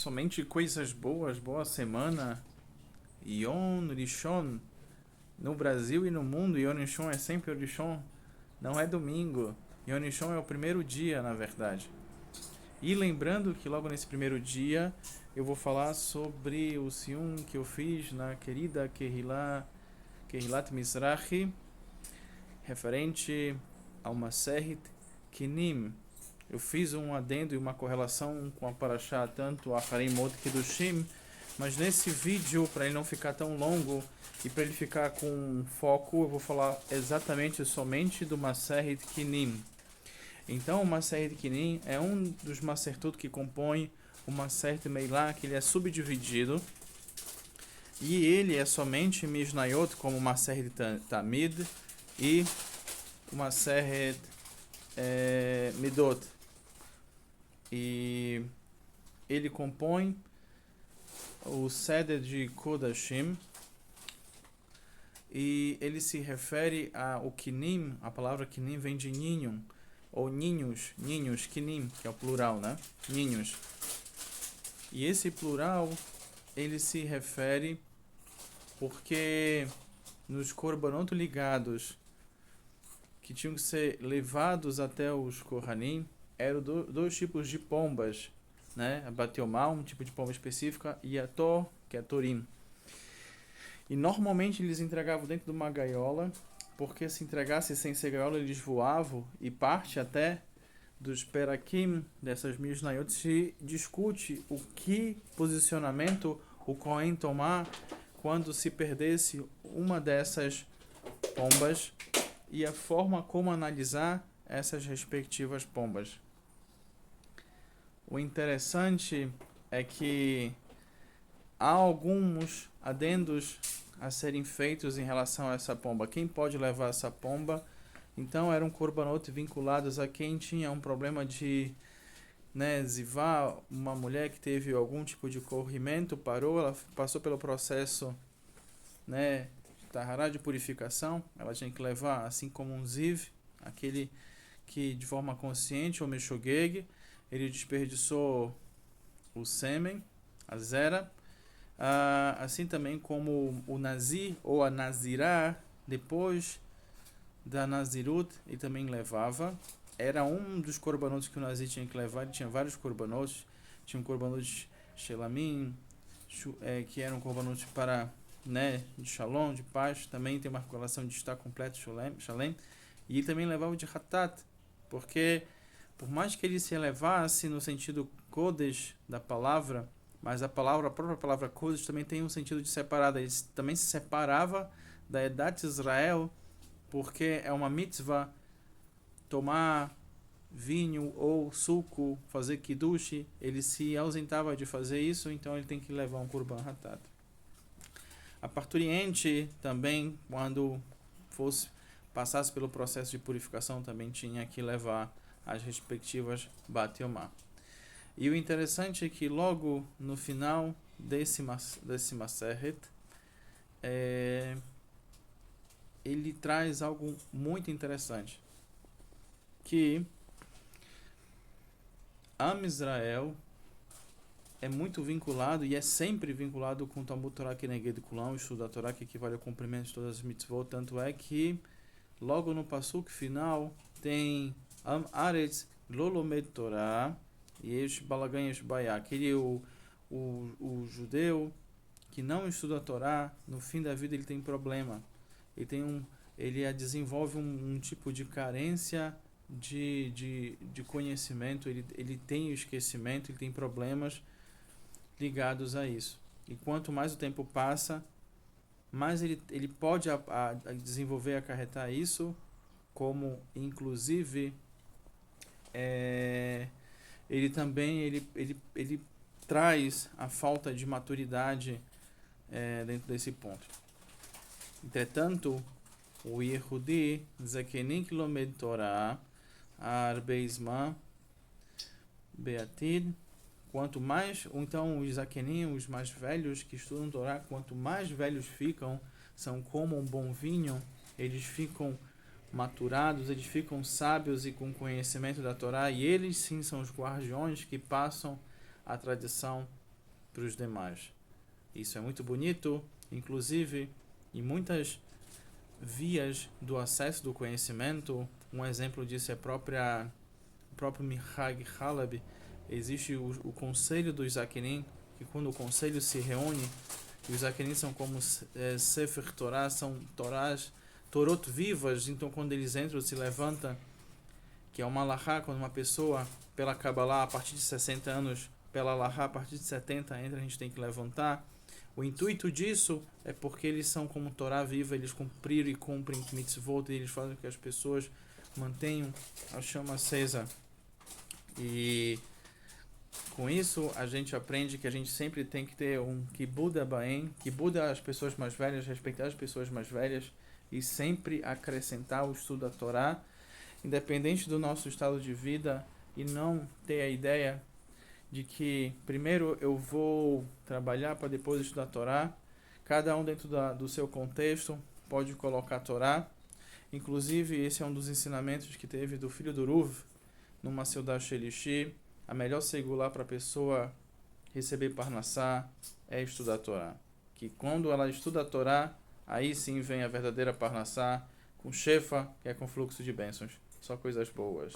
somente coisas boas, boa semana. Yom Rishon. No Brasil e no mundo, Yom Rishon é sempre o Rishon, não é domingo. Yom Rishon é o primeiro dia, na verdade. E lembrando que logo nesse primeiro dia eu vou falar sobre o Sium que eu fiz na querida Kehilat Mizrahi, referente ao Masechet Kinim. Eu fiz um adendo e uma correlação com a Parashá, tanto a Harim Mot Kedushim, mas nesse vídeo, para ele não ficar tão longo e para ele ficar com foco, eu vou falar exatamente somente do Masechet Kinim. Então, o Masechet Kinim é um dos Masertot que compõe o Masechet Meilá, que ele é subdividido, e ele é somente Mishnayot, como o Masechet Tamid e o Masechet Midot. E ele compõe o Seder de Kodashim, e ele se refere ao Kinim. A palavra Kinim vem de ninho, ou ninhos, Kinim, que é o plural, né? Ninhos. E esse plural, ele se refere porque nos korbanot ligados, que tinham que ser levados até os Kohanim, eram dois tipos de pombas, né? A Batiomá, um tipo de pomba específica, e a Tor, que é a Torim. E normalmente eles entregavam dentro de uma gaiola, porque se entregasse sem ser gaiola, eles voavam, e parte até dos Perakim, dessas Mishnayot, se discute o que posicionamento o Kohen tomar quando se perdesse uma dessas pombas e a forma como analisar essas respectivas pombas. O interessante é que há alguns adendos a serem feitos em relação a essa pomba. Quem pode levar essa pomba? Então eram korbanot vinculados a quem tinha um problema de zivá, uma mulher que teve algum tipo de corrimento, ela passou pelo processo de tahará, de purificação, ela tinha que levar, assim como um ziv, aquele que de forma consciente, ou meshogeg, ele desperdiçou o sêmen, a zera, assim também como o nazir ou a nazirá, depois da nazirut, ele também levava. Era um dos corbanotes que o nazir tinha que levar. Ele tinha vários corbanotes. Tinha um corbanot de shelamim, que eram corbanotes para de shalom, de paz. Também tem uma correlação de estar completo, shalem. E ele também levava de hatat, porque por mais que ele se elevasse no sentido kodesh da palavra, mas a própria palavra kodesh também tem um sentido de separada. Ele também se separava da Edat Israel, porque é uma mitzvah tomar vinho ou suco, fazer kiddush. Ele se ausentava de fazer isso, então ele tem que levar um kurban hatat. A parturiente também, quando passasse pelo processo de purificação, também tinha que levar as respectivas batiomá. E o interessante é que logo no final desse Masechet, ele traz algo muito interessante, que Am Israel é muito vinculado e é sempre vinculado com o Talmud Torah Keneged Kulam, o estudo da Torá, que equivale ao cumprimento de todas as mitzvot. Tanto é que logo no pasuk final tem Am Aretz Lolomed Torah Yesh Balagan Yesh Bayá, aquele o judeu que não estuda a Torá, no fim da vida ele tem problema. Ele desenvolve um tipo de carência de conhecimento, ele tem o esquecimento, ele tem problemas ligados a isso. E quanto mais o tempo passa, mais ele pode desenvolver, acarretar isso, como inclusive ele também ele traz a falta de maturidade dentro desse ponto. Entretanto, o Yehudi Zekenik Lomed Torah Arbeizman Beatid, quanto mais, então os Zakenim, os mais velhos que estudam Torá, quanto mais velhos ficam, são como um bom vinho, eles ficam maturados, eles ficam sábios e com conhecimento da Torá, e eles sim são os guardiões que passam a tradição para os demais. Isso é muito bonito, inclusive, em muitas vias do acesso do conhecimento. Um exemplo disso é o próprio Mihag Halabi. Existe o conselho dos Zakenim, que quando o conselho se reúne, e os Zakenim são como Sefer Torah, são Torot vivas, então quando eles entram, se levanta, que é uma alahá, quando uma pessoa, pela Kabbalah, a partir de 60 anos, pela alahá, a partir de 70 entra, a gente tem que levantar. O intuito disso é porque eles são como Torá viva, eles cumpriram e cumprem mitzvot, e eles fazem com que as pessoas mantenham a chama acesa. E com isso a gente aprende que a gente sempre tem que ter um kibud abaim, kibud as pessoas mais velhas, respeitar as pessoas mais velhas e sempre acrescentar o estudo da Torá, independente do nosso estado de vida, e não ter a ideia de que primeiro eu vou trabalhar para depois estudar a Torá. Cada um dentro do seu contexto pode colocar a Torá. Inclusive, esse é um dos ensinamentos que teve do filho do Ruv, numa Seudah Shelishi. A melhor segular para a pessoa receber Parnassá é estudar a Torá. Que quando ela estuda a Torá, aí sim vem a verdadeira Parnassá, com Shefa, que é com fluxo de bênçãos. Só coisas boas.